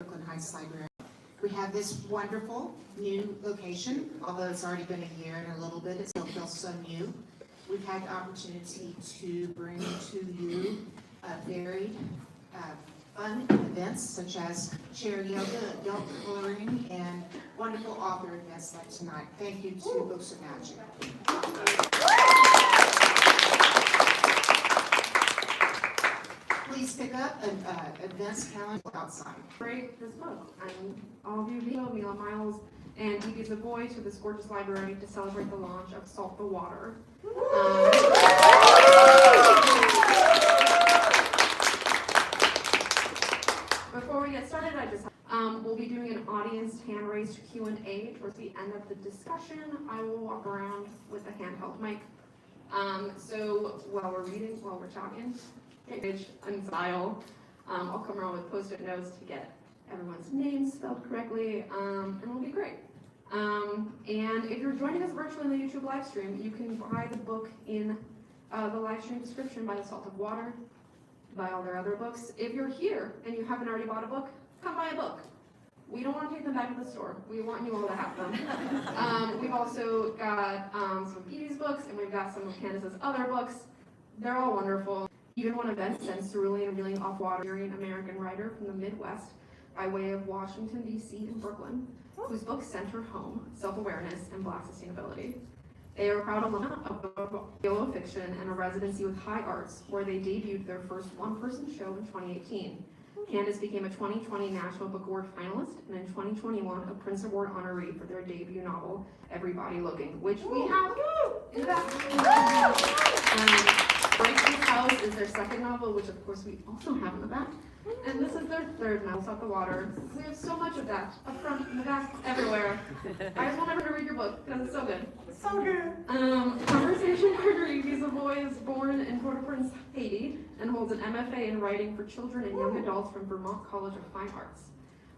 Brooklyn Heights Library. We have this wonderful new location, although it's already been a year and a little bit, it still feels so new. We've had the opportunity to bring to you varied fun events such as chair yoga, adult coloring, and wonderful author events like tonight. Thank you to Books of Magic. Please pick up an events calendar outside. Great, this book. And all of you, Iloh, Miles, and DB's Zoboi to this gorgeous library to celebrate the launch of Salt the Water. Before we get started, we'll be doing an audience hand-raised Q&A towards the end of the discussion. I will walk around with a handheld mic. So while we're talking, page and style, I'll come around with post-it notes to get everyone's names spelled correctly, and it'll be great. And if you're joining us virtually in the YouTube live stream, you can buy the book in the live stream description by The Salt of Water, buy all their other books. If you're here and you haven't already bought a book, come buy a book. We don't want to take them back to the store. We want you all to have them. We've also got some of Edie's books, and we've got some of Candice's other books. They're all wonderful. Even one event sends cerulean and reeling off water, an American writer from the Midwest by way of Washington, D.C. and Brooklyn, whose books center home, self-awareness, and Black sustainability. They are proud alumna of Iloh fiction and a residency with High Arts, where they debuted their first one-person show in 2018. Candice became a 2020 National Book Award finalist, and in 2021, a Prince Award honoree for their debut novel, Everybody Looking, which we have in the back. Breakthrough House is their second novel, which of course we also have in the back. And this is their third novel, Salt the Water. We have so much of that, up front, in the back, everywhere. I just want everyone to read your book, because it's so good. It's so good. Conversation Partner Zoboi is born in Port-au-Prince, Haiti, and holds an MFA in writing for children and young adults from Vermont College of Fine Arts.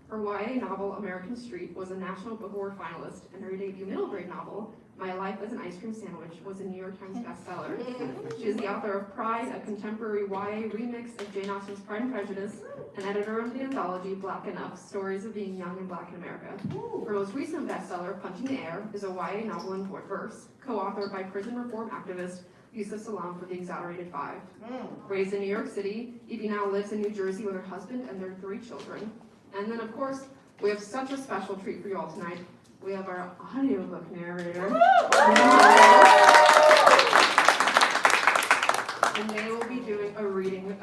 Her YA novel, American Street, was a National Book Award finalist, and her debut middle grade novel, My Life as an Ice Cream Sandwich, was a New York Times bestseller. She is the author of Pride, a contemporary YA remix of Jane Austen's Pride and Prejudice, and editor of the anthology Black Enough, Stories of Being Young and Black in America. Her most recent bestseller, Punching the Air, is a YA novel in verse, co-authored by prison reform activist Yusuf Salaam for the Exonerated Five. Raised in New York City, Evie now lives in New Jersey with her husband and their 3 children. And then, of course, we have such a special treat for you all tonight. We have our audiobook narrator. And they will be doing a reading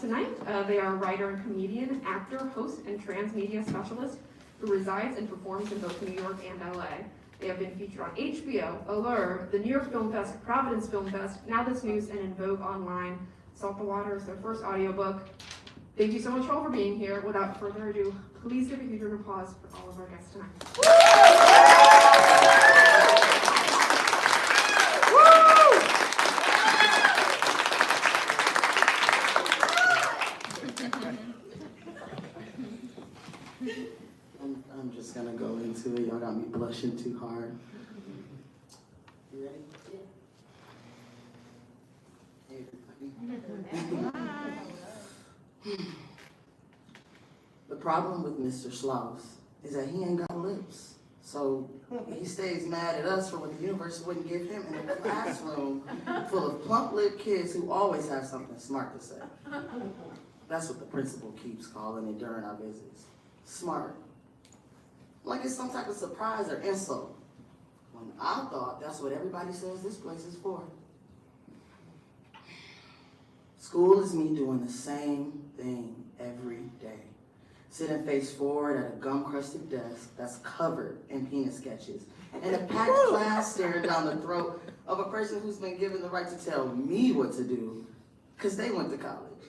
tonight. They are a writer and comedian, actor, host, and transmedia specialist who resides and performs in both New York and LA. They have been featured on HBO, Allure, the New York Film Fest, Providence Film Fest, Now This News, and in Vogue Online. Salt the Water is their first audiobook. Thank you so much all for being here. Without further ado, please give a huge round of applause for all of our guests tonight. I'm just gonna go into it. Y'all got me blushing too hard. You ready? Hey, everybody. The problem with Mr. Sloth is that he ain't got lips. So he stays mad at us for what the universe wouldn't give him in a classroom full of plump-lipped kids who always have something smart to say. That's what the principal keeps calling it during our visits. Smart. Like it's some type of surprise or insult. When I thought that's what everybody says this place is for. School is me doing the same thing every day. Sitting face forward at a gum-crusted desk that's covered in penis sketches, and a packed class staring down the throat of a person who's been given the right to tell me what to do, because they went to college.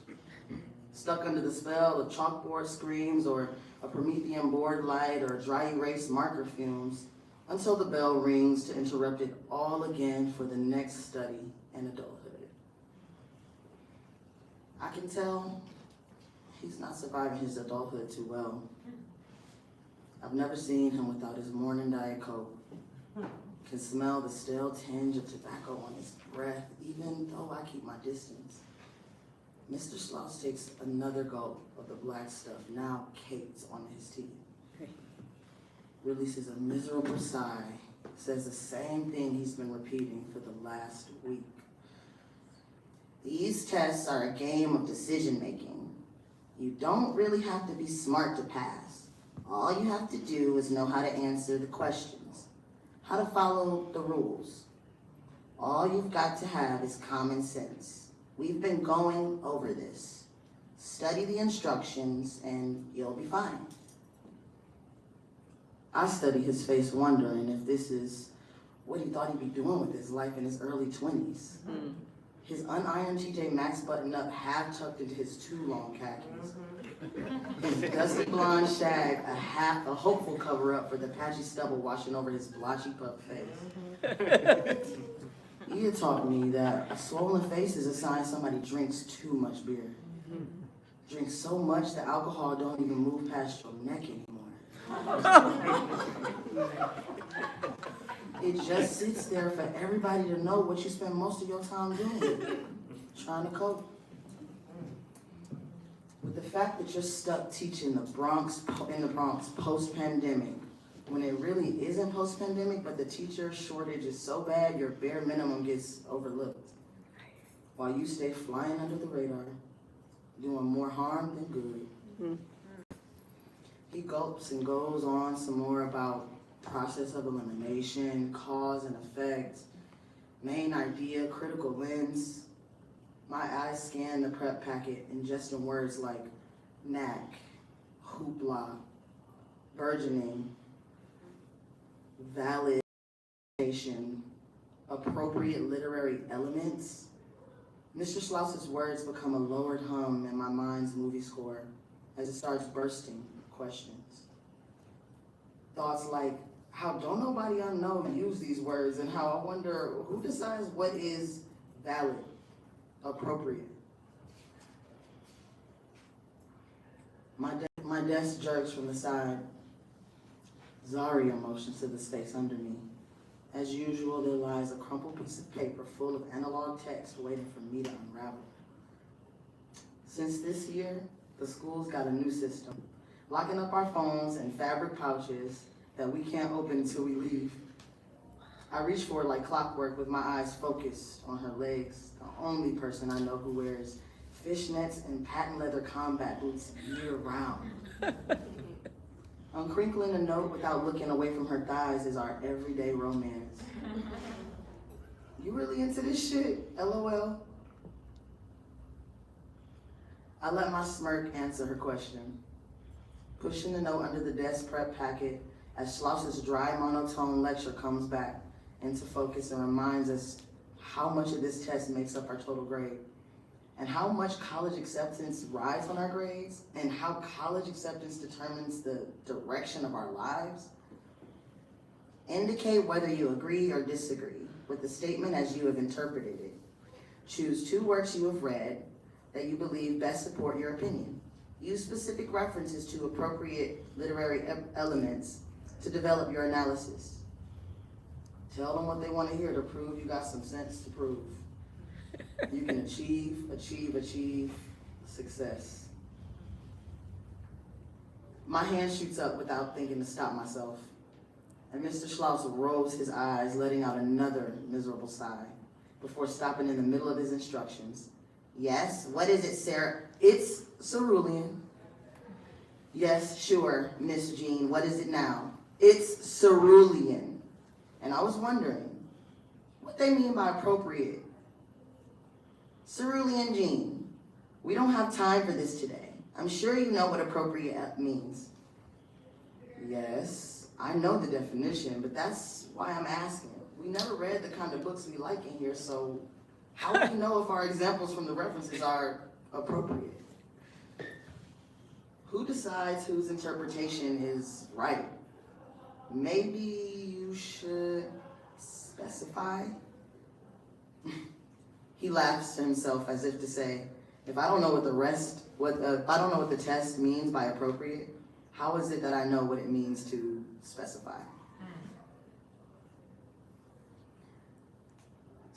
Stuck under the spell of chalkboard screams or a Promethean board light or dry erase marker fumes, until the bell rings to interrupt it all again for the next study in adulthood. I can tell he's not surviving his adulthood too well. I've never seen him without his morning Diet Coke. Can smell the stale tinge of tobacco on his breath, even though I keep my distance. Mr. Schloss takes another gulp of the black stuff, now caked on his teeth. Releases a miserable sigh, says the same thing he's been repeating for the last week. These tests are a game of decision making. You don't really have to be smart to pass. All you have to do is know how to answer the questions, how to follow the rules. All you've got to have is common sense. We've been going over this. Study the instructions and you'll be fine. I study his face wondering if this is what he thought he'd be doing with his life in his early 20s. His unironed TJ Maxx button up half tucked into his too long khakis. His dusty blonde shag, a hopeful cover up for the patchy stubble washing over his blotchy pup face. He had taught me that a swollen face is a sign somebody drinks too much beer. Drinks so much that alcohol don't even move past your neck anymore. It just sits there for everybody to know what you spend most of your time doing, trying to cope. With the fact that you're stuck teaching in the Bronx post-pandemic, when it really isn't post-pandemic, but the teacher shortage is so bad your bare minimum gets overlooked. While you stay flying under the radar, doing more harm than good. He gulps and goes on some more about process of elimination, cause and effect, main idea, critical lens. My eyes scan the prep packet, ingesting words like knack, hoopla, burgeoning, validation, appropriate literary elements. Mr. Schloss's words become a lowered hum in my mind's movie score as it starts bursting questions. Thoughts like, how don't nobody I know use these words, and how I wonder who decides what is valid, appropriate. My desk jerks from the side. Zaria motions to the space under me. As usual, there lies a crumpled piece of paper full of analog text waiting for me to unravel. Since this year, the school's got a new system, locking up our phones in fabric pouches that we can't open until we leave. I reach for it like clockwork with my eyes focused on her legs, the only person I know who wears fishnets and patent leather combat boots year-round. Uncrinkling a note without looking away from her thighs is our everyday romance. You really into this shit? LOL. I let my smirk answer her question, pushing the note under the desk prep packet as Schloss's dry monotone lecture comes back into focus and reminds us how much of this test makes up our total grade, and how much college acceptance rides on our grades, and how college acceptance determines the direction of our lives. Indicate whether you agree or disagree with the statement as you have interpreted it. Choose 2 works you have read that you believe best support your opinion. Use specific references to appropriate literary elements to develop your analysis. Tell them what they want to hear to prove you got some sense to prove. You can achieve success. My hand shoots up without thinking to stop myself, and Mr. Schloss rolls his eyes, letting out another miserable sigh before stopping in the middle of his instructions. Yes, what is it, Sarah? It's cerulean. Yes, sure, Miss Jean, what is it now? It's cerulean. And I was wondering what they mean by appropriate. Cerulean Jean, we don't have time for this today. I'm sure you know what appropriate means. Yes, I know the definition, but that's why I'm asking. We never read the kind of books we like in here, so how do we know if our examples from the references are appropriate? Who decides whose interpretation is right? Maybe you should specify? He laughs to himself as if to say, if I don't know what the test means by appropriate, how is it that I know what it means to specify?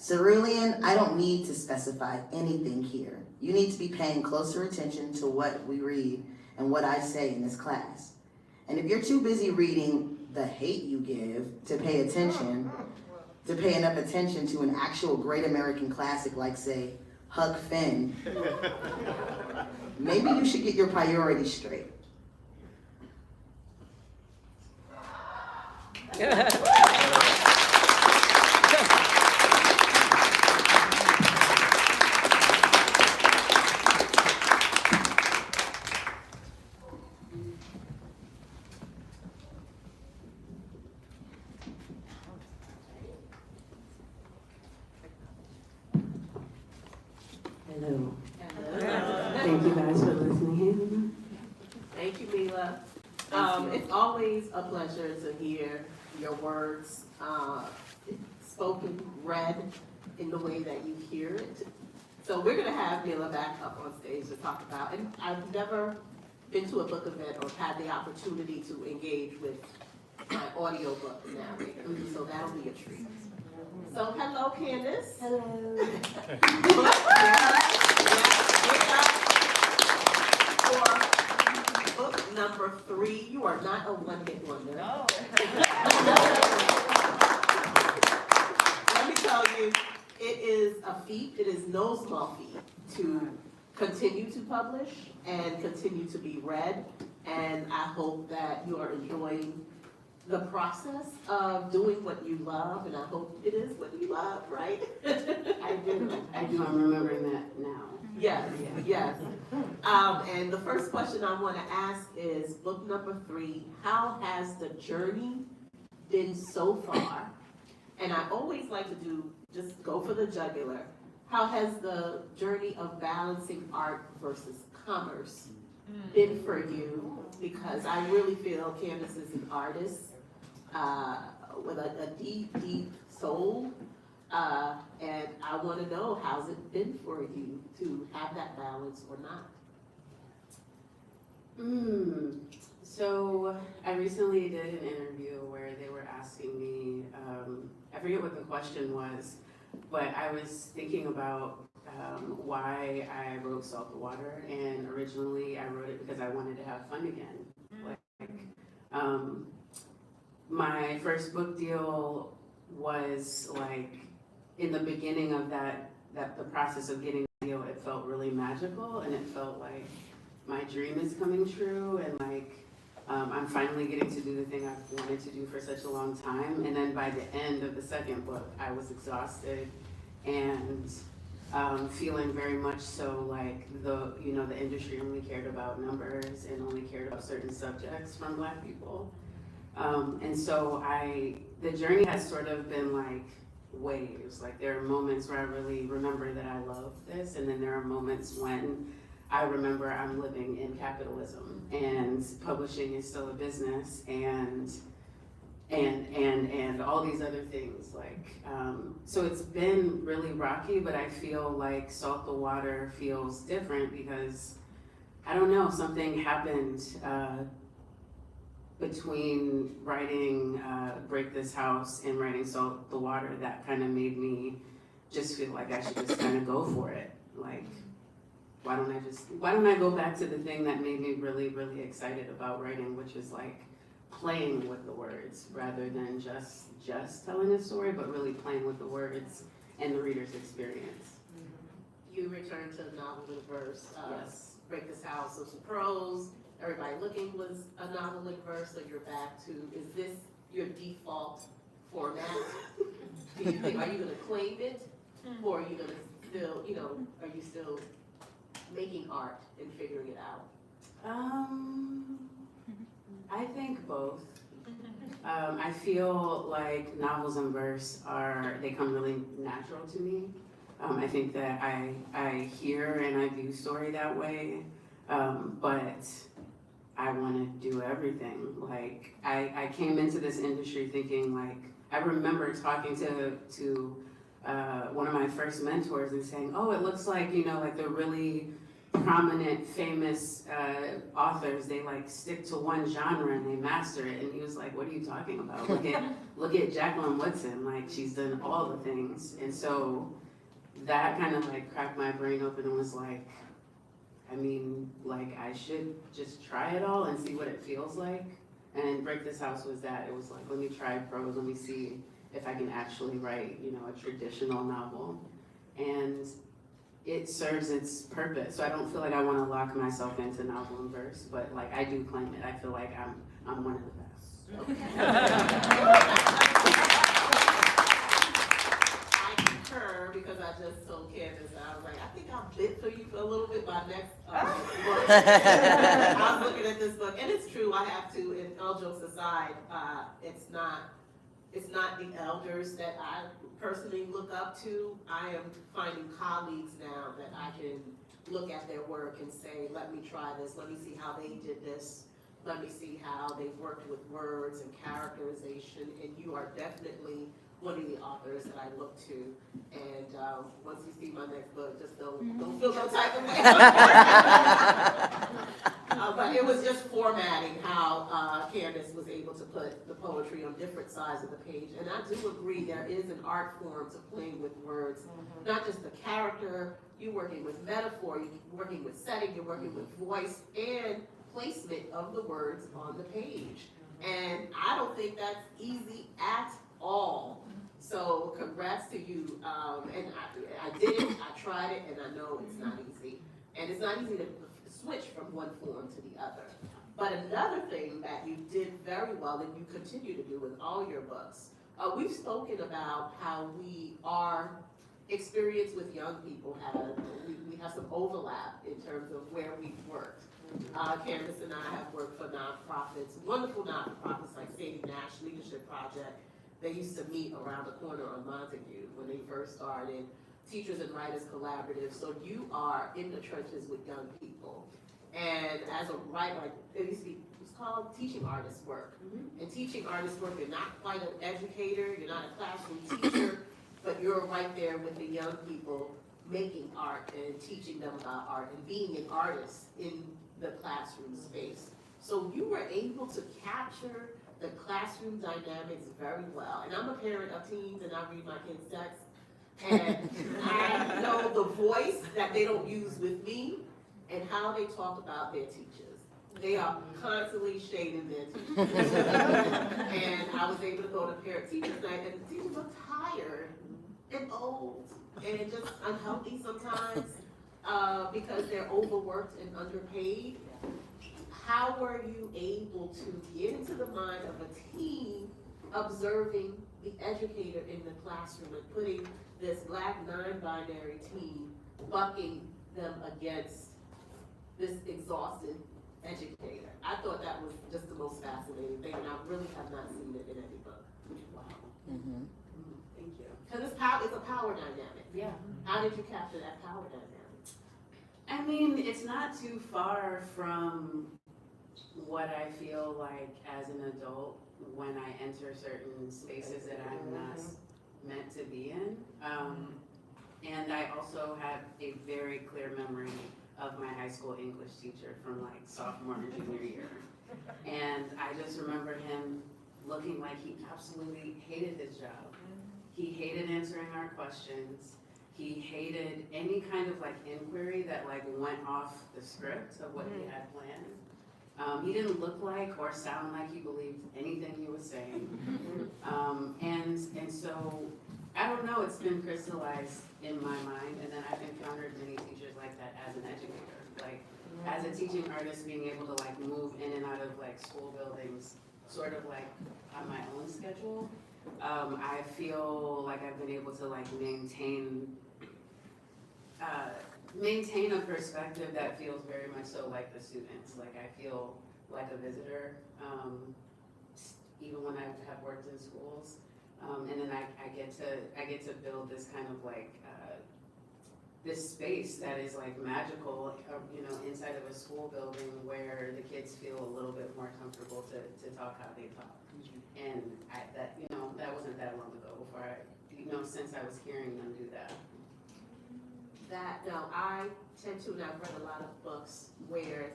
Cerulean, I don't need to specify anything here. You need to be paying closer attention to what we read and what I say in this class. And if you're too busy reading the hate you give to pay enough attention to an actual great American classic like, say, Huck Finn, maybe you should get your priorities straight. Hello. Thank you guys for listening. Thank you, Mila. It's always a pleasure to hear your words spoken, read in the way that you hear it. So we're gonna have Mila back up on stage to talk about, and I've never been to a book event or had the opportunity to engage with my audio book narrator, so that'll be a treat. So hello, Candice. Hello. For book number 3, you are not a one-hit wonder. No. Let me tell you, it is a feat, it is no small feat to continue to publish and continue to be read. And I hope that you are enjoying the process of doing what you love, and I hope it is what you love, right? I do. I'm remembering that now. Yes, yes. And the first question I want to ask is, book number 3, how has the journey been so far? And I always like to just go for the jugular. How has the journey of balancing art versus commerce been for you? Because I really feel Candice is an artist with a deep, deep soul. And I want to know, how's it been for you to have that balance or not? So I recently did an interview where they were asking me, I forget what the question was, but I was thinking about why I wrote Salt the Water, and originally I wrote it because I wanted to have fun again. My first book deal was like, in the beginning of the process of getting a deal, it felt really magical, and it felt like my dream is coming true, and like I'm finally getting to do the thing I've wanted to do for such a long time. And then by the end of the second book, I was exhausted and feeling very much so like the industry only cared about numbers and only cared about certain subjects from Black people. And so the journey has sort of been like waves. Like there are moments where I really remember that I love this, and then there are moments when I remember I'm living in capitalism and publishing is still a business, and all these other things. Like so it's been really rocky, but I feel like Salt the Water feels different because I don't know, something happened between writing Break This House and writing Salt the Water that kind of made me just feel like I should just kind of go for it. Like, why don't I go back to the thing that made me really, really excited about writing, which is like playing with the words rather than just telling a story, but really playing with the words and the reader's experience. You returned to the novel in verse. Yes. Break This House, so some prose. Everybody Looking was a novel in verse, so you're back to, is this your default format? Do you think, are you gonna claim it? Or are you gonna still, are you still making art and figuring it out? I think both. I feel like novels in verse they come really natural to me. I think that I hear and I view story that way, but I want to do everything. Like I came into this industry thinking like, I remember talking to one of my first mentors and saying, oh, it looks like, like the really prominent, famous authors, they like stick to one genre and they master it. And he was like, what are you talking about? Look at Jacqueline Woodson, like she's done all the things. And so that kind of like cracked my brain open and was like, I mean, like I should just try it all and see what it feels like. And Break This House was that. It was like, let me try prose, let me see if I can actually write, you know, a traditional novel. And it serves its purpose. So I don't feel like I want to lock myself into novel and verse, but like I do claim it. I feel like I'm one of the best. I concur because I just told Candice, I was like, I think I'll bid for you for a little bit my next book. I was looking at this book, and it's true, I have to, and all jokes aside, it's not the elders that I personally look up to. I am finding colleagues now that I can look at their work and say, let me try this, let me see how they did this, let me see how they've worked with words and characterization, and you are definitely one of the authors that I look to. And once you see my next book, just don't feel no type of way. But it was just formatting how Candice was able to put the poetry on different sides of the page. And I do agree there is an art form to playing with words, not just the character, you're working with metaphor, you're working with setting, you're working with voice and placement of the words on the page. And I don't think that's easy at all. So congrats to you. And I did it, I tried it, and I know it's not easy. And it's not easy to switch from one form to the other. But another thing that you did very well, and you continue to do with all your books, we've spoken about how our experience with young people we have some overlap in terms of where we've worked. Candice and I have worked for nonprofits, wonderful nonprofits like Sadie Nash Leadership Project. They used to meet around the corner on Montague when they first started. Teachers and Writers Collaborative. So you are in the trenches with young people. And as a writer, it's called teaching artist work. And teaching artist work, you're not quite an educator, you're not a classroom teacher, but you're right there with the young people making art and teaching them about art and being an artist in the classroom space. So you were able to capture the classroom dynamics very well. And I'm a parent of teens and I read my kids' texts. And I know the voice that they don't use with me and how they talk about their teachers. They are constantly shading their teachers. And I was able to go to parent teachers night and the teachers are tired and old and just unhealthy sometimes because they're overworked and underpaid. How were you able to get into the mind of a teen observing the educator in the classroom and putting this Black non-binary teen bucking them against this exhausted educator? I thought that was just the most fascinating thing, and I really have not seen it in any book. Wow. Thank you. Because it's a power dynamic. Yeah. How did you capture that power dynamic? I mean, it's not too far from what I feel like as an adult when I enter certain spaces that I'm not meant to be in. And I also have a very clear memory of my high school English teacher from like sophomore and junior year. And I just remember him looking like he absolutely hated his job. He hated answering our questions. He hated any kind of like inquiry that like went off the script of what he had planned. He didn't look like or sound like he believed anything he was saying. And so, I don't know, it's been crystallized in my mind, and then I've encountered many teachers like that as an educator. Like, as a teaching artist, being able to like move in and out of like school buildings, sort of like on my own schedule, I feel like I've been able to like maintain a perspective that feels very much so like the students. Like I feel like a visitor, even when I have worked in schools. And then I get to build this kind of like, this space that is like magical, inside of a school building where the kids feel a little bit more comfortable to talk how they talk. And that wasn't that long ago before since I was hearing them do that. that, no, I tend to, and I've read a lot of books where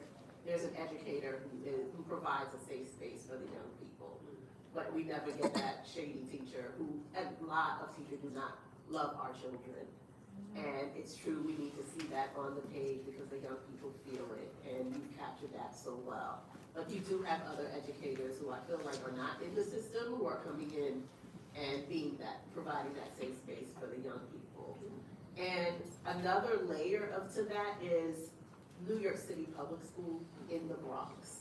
there's an educator who provides a safe space for the young people. But we never get that shady teacher who, a lot of teachers do not love our children. And it's true, we need to see that on the page because the young people feel it, and you captured that so well. But you do have other educators who I feel like are not in the system, who are coming in and being that, providing that safe space for the young people. And another layer to that is New York City Public School in the Bronx.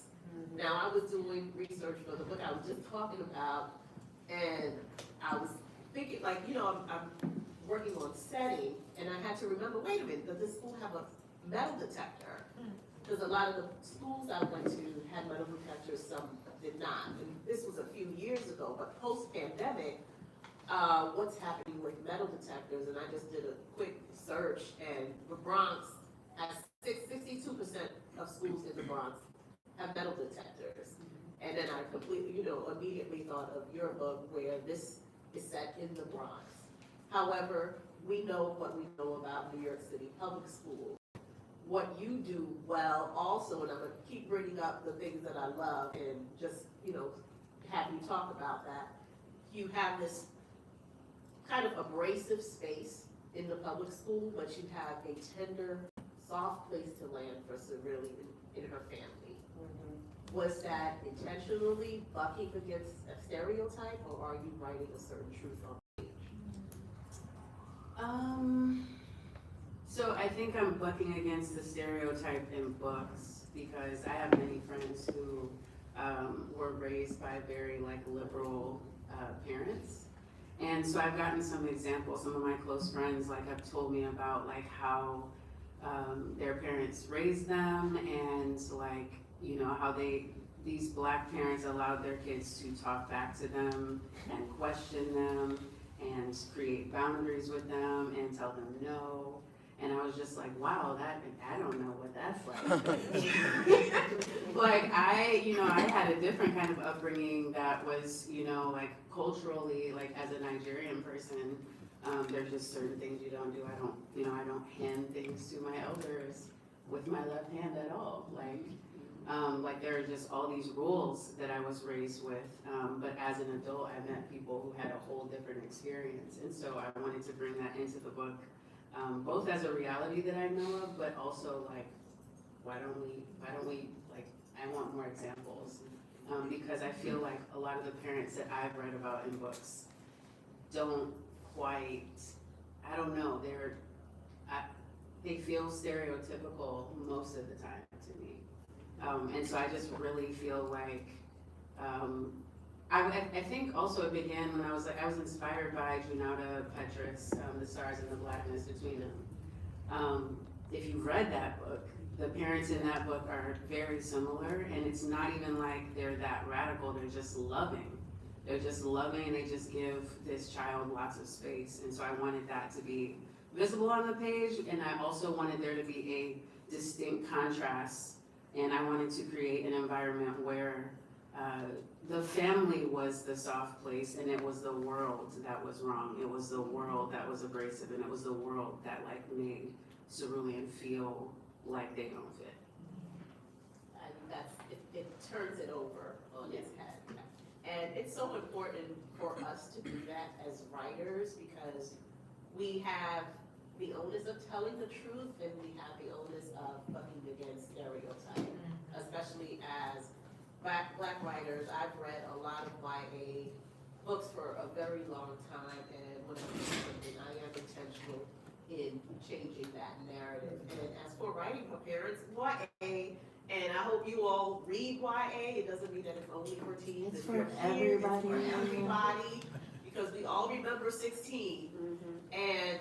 Now, I was doing research for the book I was just talking about, and I was thinking, like, you know, I'm working on setting, and I had to remember, wait a minute, does this school have a metal detector? Because a lot of the schools I went to had metal detectors, some did not. And this was a few years ago, but post-pandemic, what's happening with metal detectors? And I just did a quick search, and the Bronx has 62% of schools in the Bronx have metal detectors. And then I completely, you know, immediately thought of your book where this is set in the Bronx. However, we know what we know about New York City Public Schools. What you do well also, and I'm gonna keep bringing up the things that I love and just, you know, have you talk about that. You have this kind of abrasive space in the public school, but you have a tender, soft place to land for Cerulli in her family. Was that intentionally bucking against a stereotype, or are you writing a certain truth on the page? So I think I'm bucking against the stereotype in books because I have many friends who were raised by very like liberal parents. And so I've gotten some examples. Some of my close friends like have told me about like how their parents raised them and like, you know, how these Black parents allowed their kids to talk back to them and question them and create boundaries with them and tell them no. And I was just like, wow, I don't know what that's like. Like I had a different kind of upbringing that was, you know, like culturally, like as a Nigerian person, there's just certain things you don't do. I don't hand things to my elders with my left hand at all. Like there are just all these rules that I was raised with. But as an adult, I met people who had a whole different experience. And so I wanted to bring that into the book, both as a reality that I know of, but also like, why don't we, like, I want more examples. Because I feel like a lot of the parents that I've read about in books don't quite, I don't know, they feel stereotypical most of the time to me. And so I just really feel like, I think also it began when I was inspired by Junauda Petrus, The Stars and the Blackness Between Them. If you've read that book, the parents in that book are very similar, and it's not even like they're that radical, they're just loving. They're just loving and they just give this child lots of space. And so I wanted that to be visible on the page, and I also wanted there to be a distinct contrast, and I wanted to create an environment where the family was the soft place, and it was the world that was wrong. It was the world that was abrasive, and it was the world that like made Cerulean feel like they don't fit. And it turns it over on its head. And it's so important for us to do that as writers because we have the onus of telling the truth and we have the onus of bucking against stereotypes, especially as Black writers. I've read a lot of YA books for a very long time, and when I do something, I am intentional in changing that narrative. And as for writing for parents, YA, and I hope you all read YA. It doesn't mean that it's only for teens. It's for everybody. It's for everybody, because we all remember 16. And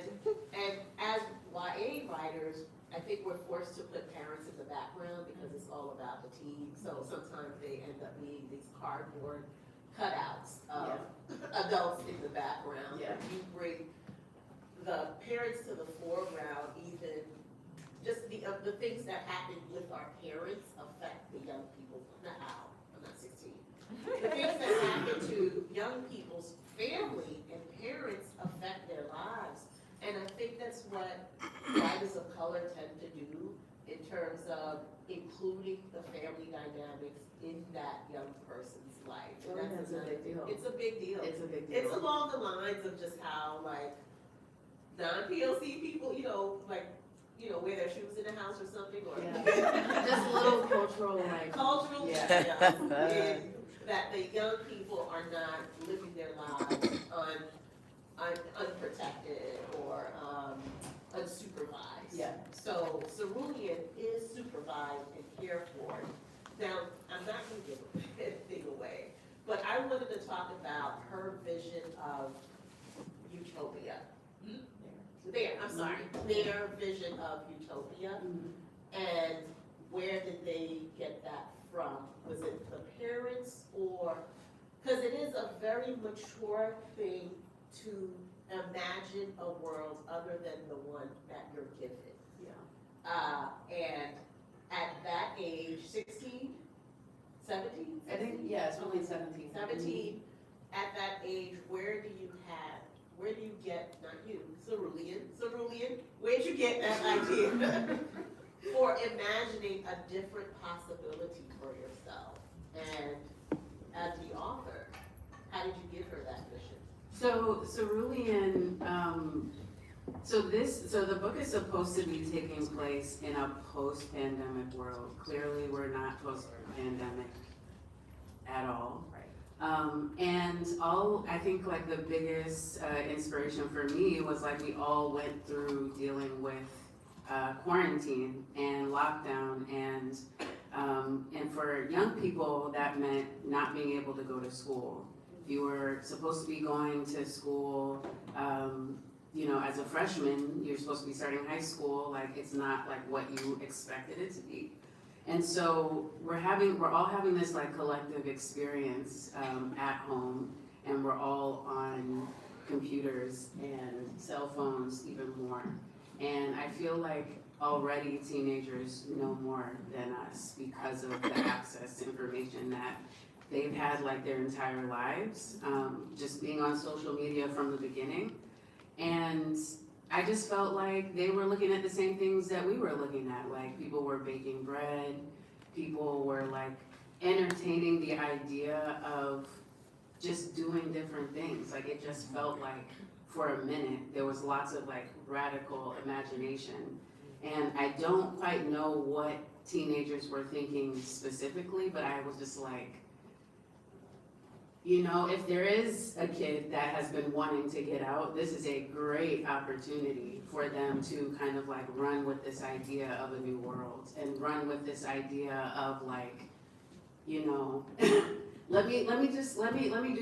as YA writers, I think we're forced to put parents in the background because it's all about the teen. So sometimes they end up being these cardboard cutouts of adults in the background. Yeah. You bring the parents to the foreground, even just the things that happen with our parents affect the young people. I'm not 16. The things that happen to young people's family and parents affect their lives. And I think that's what why the terms of including the family dynamics in that young person's life. I think that's a big deal. It's a big deal. It's a big deal. It's along the lines of just how, like, non-POC people, wear their shoes in the house or something, or. Yeah. Just little cultural, like. Cultural Yeah. details, and that the young people are not living their lives unprotected or, unsupervised. Yeah. So Cerulean is supervised and cared for. Now, I'm not gonna give anything away, but I wanted to talk about her vision of utopia. Their vision of utopia, and where did they get that from? Was it the parents, or, because it is a very mature thing to imagine a world other than the one that you're given. Yeah. And at that age, 16, 17? I think, yeah, it's only 17. 17, at that age, where do you get, not you, Cerulean, where'd you get that idea for imagining a different possibility for yourself? And as the author, how did you give her that vision? So Cerulean, so the book is supposed to be taking place in a post-pandemic world. Clearly, we're not post-pandemic at all. And I think like the biggest inspiration for me was like we all went through dealing with quarantine and lockdown, and for young people that meant not being able to go to school. You were supposed to be going to school, as a freshman, you're supposed to be starting high school, like it's not like what you expected it to be. And so we're all having this like collective experience at home, and we're all on computers and cell phones even more. And I feel like already teenagers know more than us because of the access to information that they've had like their entire lives, just being on social media from the beginning. And I just felt like they were looking at the same things that we were looking at. Like people were baking bread, people were like entertaining the idea of just doing different things. Like it just felt like for a minute there was lots of like radical imagination. And I don't quite know what teenagers were thinking specifically, but I was just like, if there is a kid that has been wanting to get out, this is a great opportunity for them to kind of like run with this idea of a new world and run with this idea of like, let me do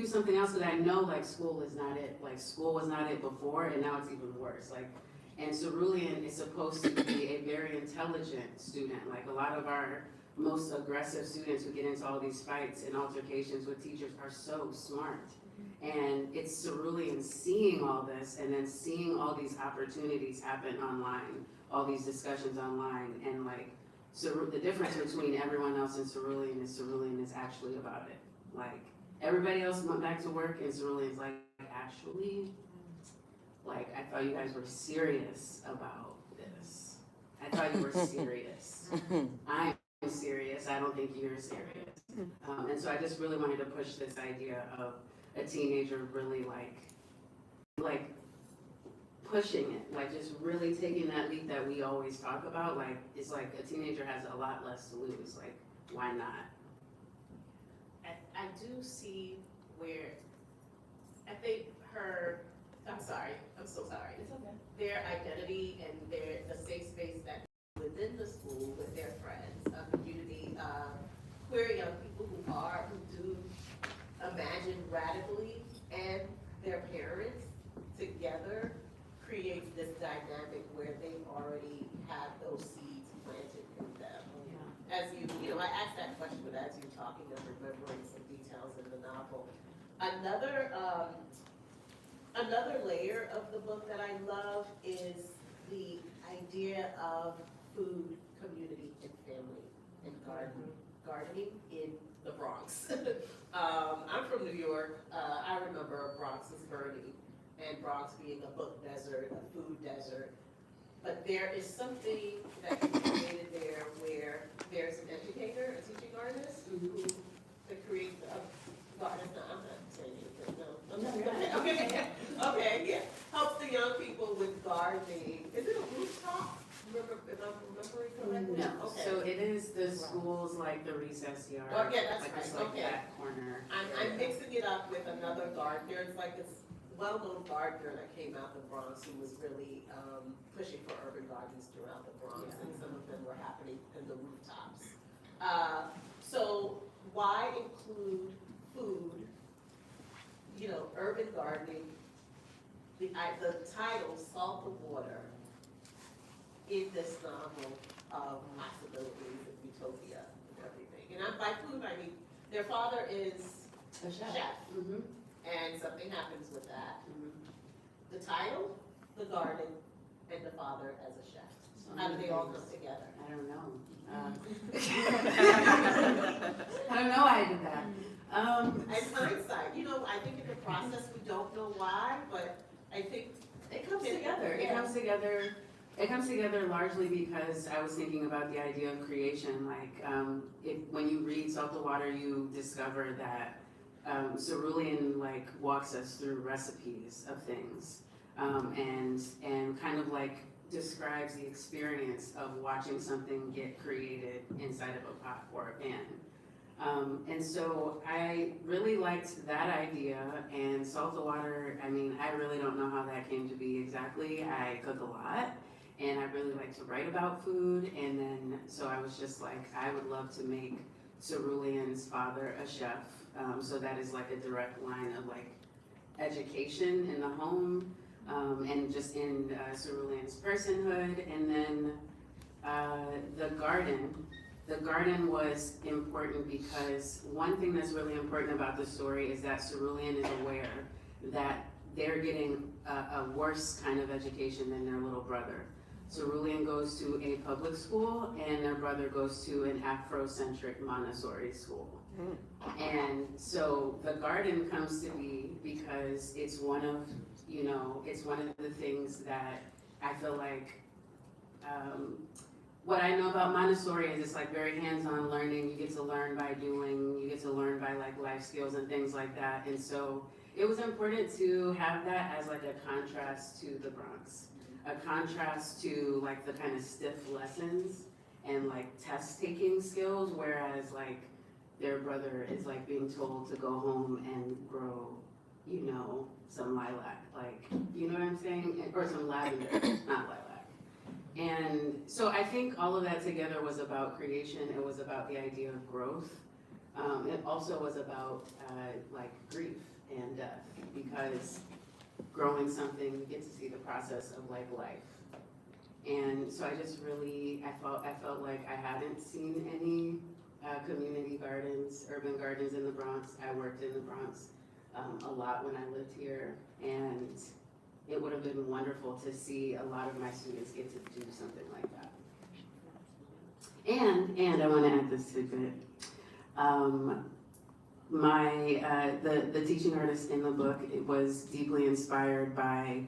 something else, that I know like school is not it. Like school was not it before, and now it's even worse. Like, and Cerulean is supposed to be a very intelligent student. Like a lot of our most aggressive students who get into all these fights and altercations with teachers are so smart. And it's Cerulean seeing all this and then seeing all these opportunities happen online, all these discussions online, and like, the difference between everyone else and Cerulean is actually about it. Like, everybody else went back to work and Cerulean's like, actually, like, I thought you guys were serious about this. I thought you were serious. I'm serious, I don't think you're serious. And so I just really wanted to push this idea of a teenager really like pushing it, like just really taking that leap that we always talk about. Like, it's like a teenager has a lot less to lose, like, why not? I do see where, I think I'm so sorry. It's okay. Their identity and the safe space that within the school with their friends, a community of queer young people who do imagine radically, and their parents together creates this dynamic where they already have those seeds planted in them. Yeah. As I asked that question, but as you're talking, I'm remembering some details in the novel. Another layer of the book that I love is the idea of food, community, and family, and gardening in the Bronx. I'm from New York. I remember Bronx was burning, and Bronx being a book desert, a food desert. but there is something that you created there where there's an educator, a teaching artist, who creates a garden. No, I'm not saying anything, no. Okay, yeah. Helps the young people with gardening. Is it a rooftop? Remember, if I'm remembering correctly? No, Okay. so it is the school's like the recess yard. Oh, yeah, that's like it's right, like okay. that corner. I'm mixing it up with another gardener. It's like this well-known gardener that came out the Bronx who was really pushing for urban gardens throughout the Bronx, and some of them were happening in the rooftops. So why include food, urban gardening, the title, Salt the Water, in this novel of possibilities and utopia and everything? And by food, I mean, their father is A chef. chef. And something happens with that. The title, the garden, and the father as a chef. How do they all come together? I don't know. I don't know why I did that. In hindsight, I think in the process, we don't know why, but I think It comes together. It comes together. It comes together largely because I was thinking about the idea of creation. Like, when you read Salt the Water, you discover that Cerulean walks us through recipes of things, and kind of describes the experience of watching something get created inside of a pot or a pan. And so I really liked that idea, and Salt the Water, I mean, I really don't know how that came to be exactly. I cook a lot, and I really like to write about food, and then, so I was just like, I would love to make Cerulean's father a chef, so that is a direct line of education in the home, and just in Cerulean's personhood, and then the garden was important because one thing that's really important about the story is that Cerulean is aware that they're getting a worse kind of education than their little brother. Cerulean goes to a public school and their brother goes to an Afrocentric Montessori school. And so the garden comes to be because it's one of the things that I feel like, what I know about Montessori is it's very hands-on learning. You get to learn by doing, you get to learn by life skills and things like that. And so it was important to have that as a contrast to the Bronx, a contrast to the kind of stiff lessons and test-taking skills, whereas their brother is being told to go home and grow, some lilac, you know what I'm saying? Or some lavender, not lilac. And so I think all of that together was about creation. It was about the idea of growth. It also was about grief and death, because growing something, you get to see the process of life. And so I just really, I felt like I hadn't seen any community gardens, urban gardens in the Bronx. I worked in the Bronx a lot when I lived here, and it would have been wonderful to see a lot of my students get to do something like that. And I want to add this tidbit. The teaching artist in the book, it was deeply inspired by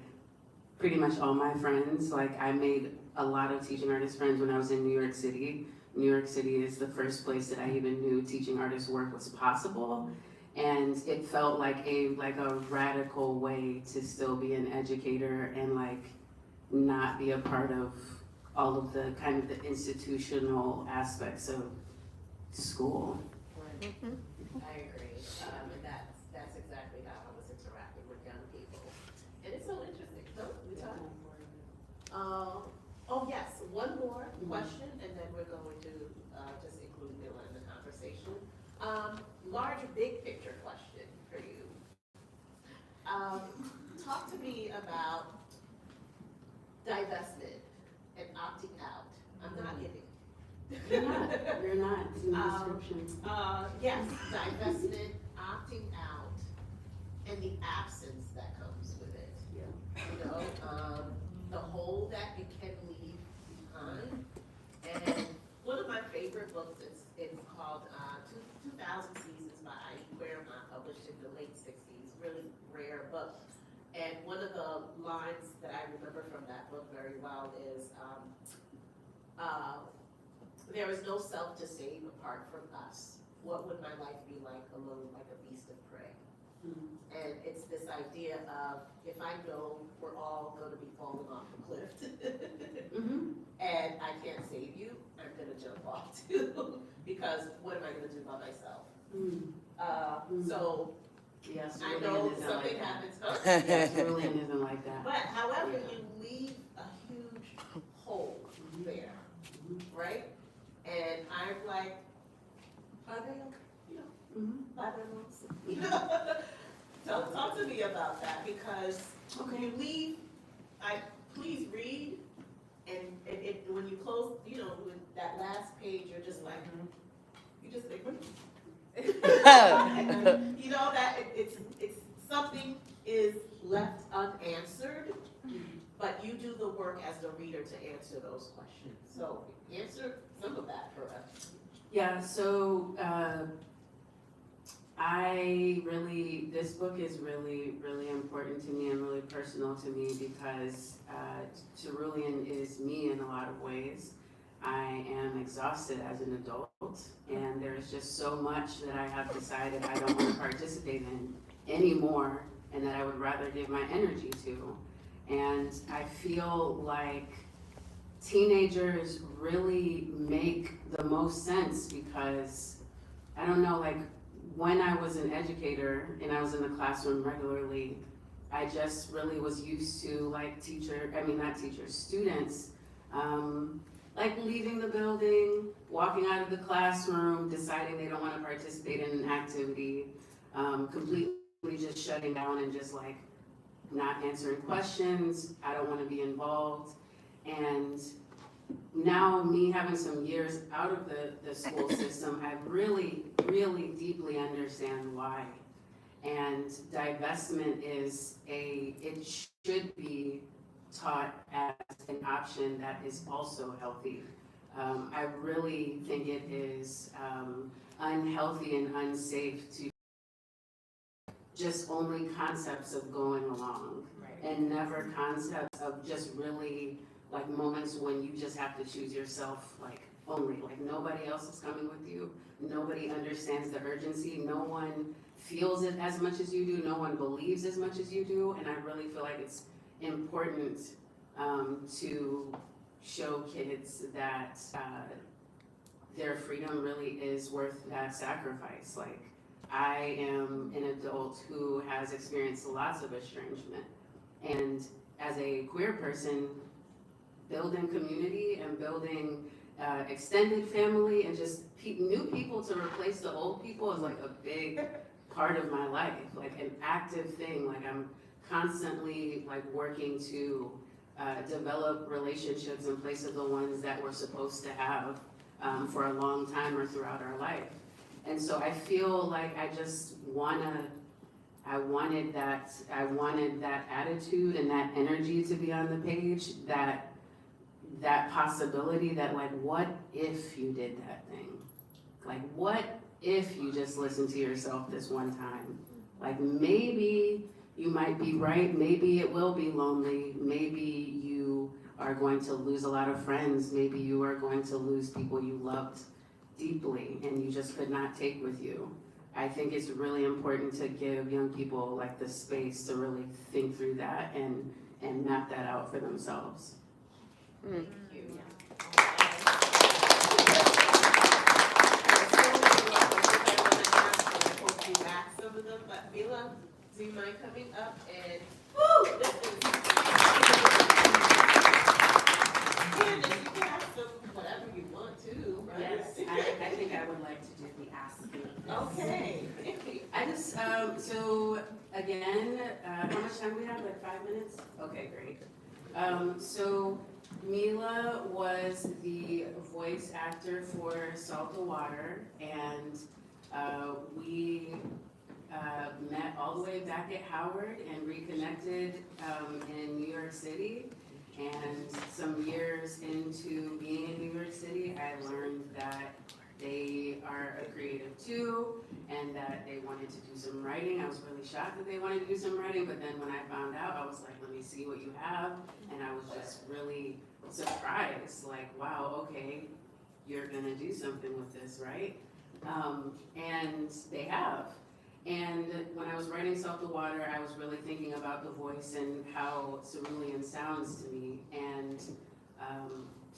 pretty much all my friends. I made a lot of teaching artist friends when I was in New York City. New York City is the first place that I even knew teaching artist work was possible. And it felt like a radical way to still be an educator and not be a part of all of the kind of the institutional aspects of school. I agree, and that's exactly how I was interacting with young people. And it's so interesting, so we talk. Oh yes, one more question, and then we're going to just include Iloh in the conversation. Larger, big picture question for you. Talk to me about divestment and opting out. I'm not giving. You're not, it's in the description. Yes, divestment, opting out, and the absence that comes with it. Yeah. The hole that it can leave behind. And one of my favorite books is called 2000 Seasons by Claremont, published in the late 60s, really rare book. And one of the lines that I remember from that book very well is, there is no self to save apart from us. What would my life be like alone, like a beast of prey? And it's this idea of, if I know we're all gonna be falling off a cliff, and I can't save you, I'm gonna jump off too, because what am I gonna do by myself? So, Yes, I Cerulean know isn't something like that. happens, huh? Yes, Cerulean isn't like that. But however, you leave a huge hole there, right? And I'm like, are they okay? You know, by their lonesome. You know? So talk to me about that, because you leave, please read, and it, when you close, you know, with that last page, you're just like, you just think, you know, that it's something is left unanswered, but you do the work as the reader to answer those questions. So answer some of that for us. Yeah, so this book is really, really important to me and really personal to me because Cerulean is me in a lot of ways. I am exhausted as an adult, and there's just so much that I have decided I don't want to participate in anymore, and that I would rather give my energy to. And I feel like teenagers really make the most sense because, I don't know, like when I was an educator and I was in the classroom regularly, I just really was used to like students, like leaving the building, walking out of the classroom, deciding they don't want to participate in an activity, completely just shutting down and just like not answering questions. I don't want to be involved. And now me having some years out of the school system, I really, really deeply understand why. And divestment it should be taught as an option that is also healthy. I really think it is unhealthy and unsafe to just only concepts of going along and never concepts of just really like moments when you just have to choose yourself, like only, like nobody else is coming with you, nobody understands the urgency, no one feels it as much as you do, no one believes as much as you do, and I really feel like it's important to show kids that their freedom really is worth that sacrifice. Like, I am an adult who has experienced lots of estrangement, and as a queer person, building community and building extended family and just new people to replace the old people is like a big part of my life, like an active thing. Like I'm constantly like working to develop relationships in place of the ones that we're supposed to have for a long time or throughout our life. And so I feel like I wanted that attitude and that energy to be on the page, that possibility that like, what if you did that thing? Like, what if you just listened to yourself this one time? Like, maybe you might be right, maybe it will be lonely, maybe you are going to lose a lot of friends, maybe you are going to lose people you loved deeply and you just could not take with you. I think it's really important to give young people like the space to really think through that and map that out for themselves. Thank you. Some of them, but Iloh, do you mind coming up and this is Candice, you can ask them whatever you want to, right? Yes, I think I would like to do the asking. Okay. I just, so again, how much time do we have, like 5 minutes? Okay, great. So Mila was the voice actor for Salt the Water, and we met all the way back at Howard and reconnected in New York City. And some years into being in New York City, I learned that they are a creative too, and that they wanted to do some writing. I was really shocked that they wanted to do some writing, but then when I found out, I was like, let me see what you have, and I was just really surprised, like, wow, okay, you're gonna do something with this, right? And they have. And when I was writing Salt the Water, I was really thinking about the voice and how cerulean sounds to me, and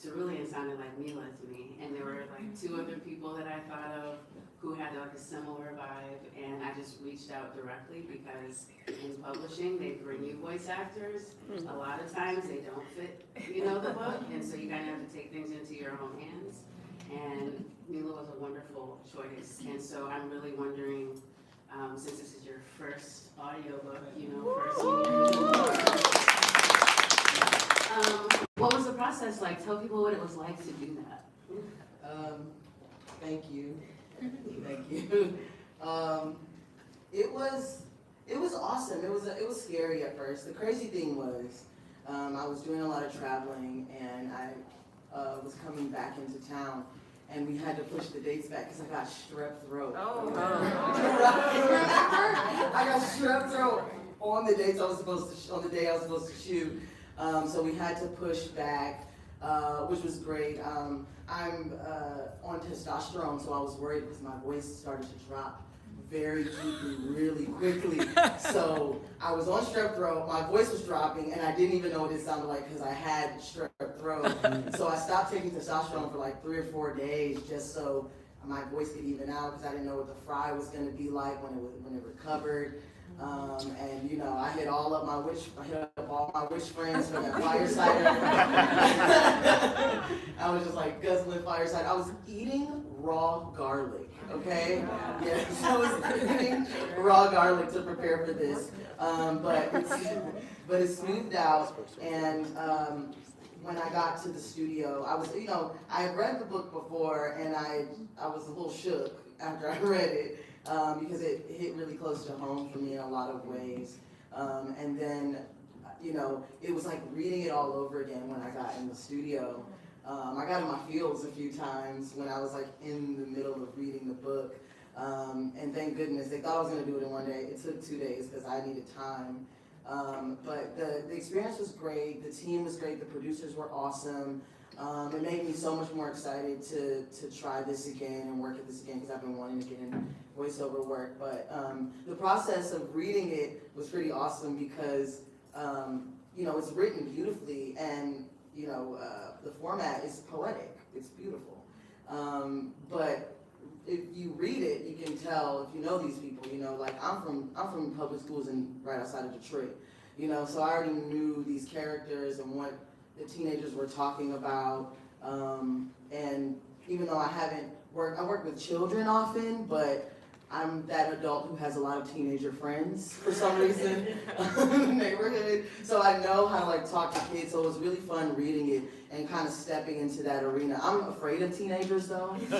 cerulean sounded like Mila to me, and there were like 2 other people that I thought of who had like a similar vibe, and I just reached out directly because in publishing, they bring you voice actors. A lot of times they don't fit, the book, and so you kind of have to take things into your own hands. And Mila was a wonderful choice, and so I'm really wondering, since this is your first audiobook, what was the process like? Tell people what it was like to do that. Thank you. Thank you. It was awesome. It was scary at first. The crazy thing was, I was doing a lot of traveling, and I was coming back into town, and we had to push the dates back because I got strep throat. Oh. I got strep throat on the dates on the day I was supposed to shoot. So we had to push back, which was great. I'm on testosterone, so I was worried because my voice started to drop very deeply, really quickly. So I was on strep throat, my voice was dropping, and I didn't even know what it sounded like because I had strep throat. So I stopped taking testosterone for like 3 or 4 days just so my voice could even out because I didn't know what the fry was going to be like when it recovered. And I hit all up my witch friends for that fire cider. I was just like guzzling fire cider. I was eating raw garlic, okay? Yes, I was eating raw garlic to prepare for this. But it smoothed out, and when I got to the studio, I was, I had read the book before, and I was a little shook after I read it. Because it hit really close to home for me in a lot of ways. And then, it was like reading it all over again when I got in the studio. I got in my feels a few times when I was like in the middle of reading the book. And thank goodness, they thought I was gonna do it in 1 day. It took 2 days because I needed time. But the experience was great, the team was great, the producers were awesome. It made me so much more excited to try this again and work at this again because I've been wanting to get in voiceover work. But the process of reading it was pretty awesome because it's written beautifully, and the format is poetic. It's beautiful. But if you read it, you can tell if you know these people. Like I'm from public schools right outside of Detroit. So I already knew these characters and what the teenagers were talking about, and even though I work with children often, but I'm that adult who has a lot of teenager friends for some reason in the neighborhood, so I know how to talk to kids, so it was really fun reading it and kind of stepping into that arena. I'm afraid of teenagers though. I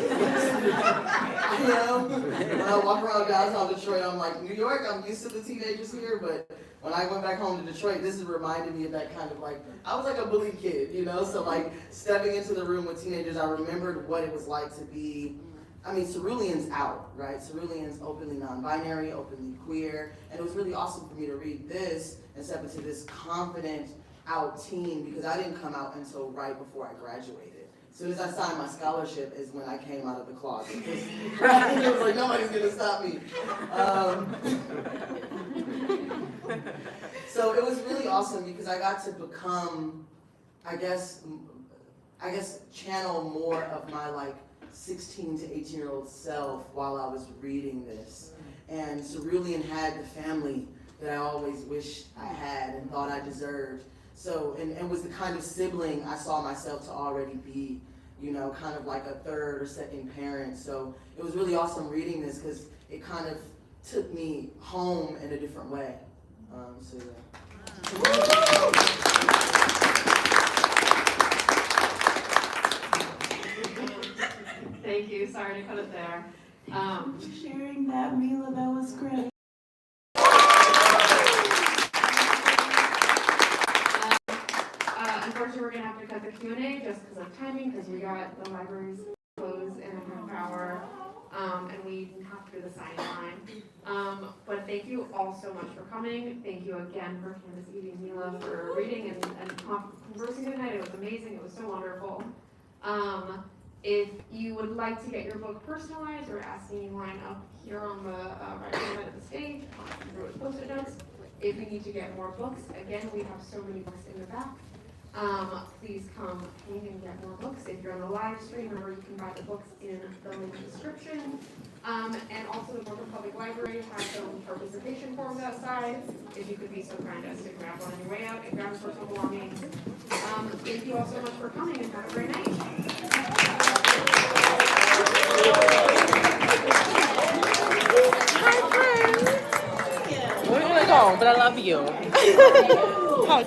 am. When I walk around downtown Detroit, I'm like, New York, I'm used to the teenagers here, but when I went back home to Detroit, this has reminded me of that kind of I was like a bully kid, so stepping into the room with teenagers, I remembered what it was like to be, Cerulean's out, right? Cerulean's openly non-binary, openly queer, and it was really awesome for me to read this and step into this confident out teen because I didn't come out until right before I graduated. As soon as I signed my scholarship is when I came out of the closet. It was like, nobody's gonna stop me. So it was really awesome because I got to become, I guess channel more of my 16 to 18-year-old self while I was reading this. And Cerulean had the family that I always wished I had and thought I deserved. So, and was the kind of sibling I saw myself to already be, kind of like a third or second parent. So it was really awesome reading this because it kind of took me home in a different way. So yeah. Thank you, sorry to cut it there. Sharing that, Mila, that was great. Unfortunately, we're gonna have to cut the Q&A just because of timing, because we got the libraries closed in a half hour, and we didn't have to do the sign line. But thank you all so much for coming. Thank you again for Candice, Evie, and Iloh for reading and conversing tonight. It was amazing. It was so wonderful. If you would like to get your book personalized, we're asking you line up here on the right side of the stage, through with Post-it notes. If you need to get more books, again, we have so many books in the back. Please come in and get more books. If you're on the live stream, remember you can buy the books in the link description. And also the Brooklyn Public Library has some participation forms outside. If you could be so kind as to grab one on your way out and grab personal belongings. Thank you all so much for coming and have a great night. Hi, friends. We're gonna go, but I love you. Hug.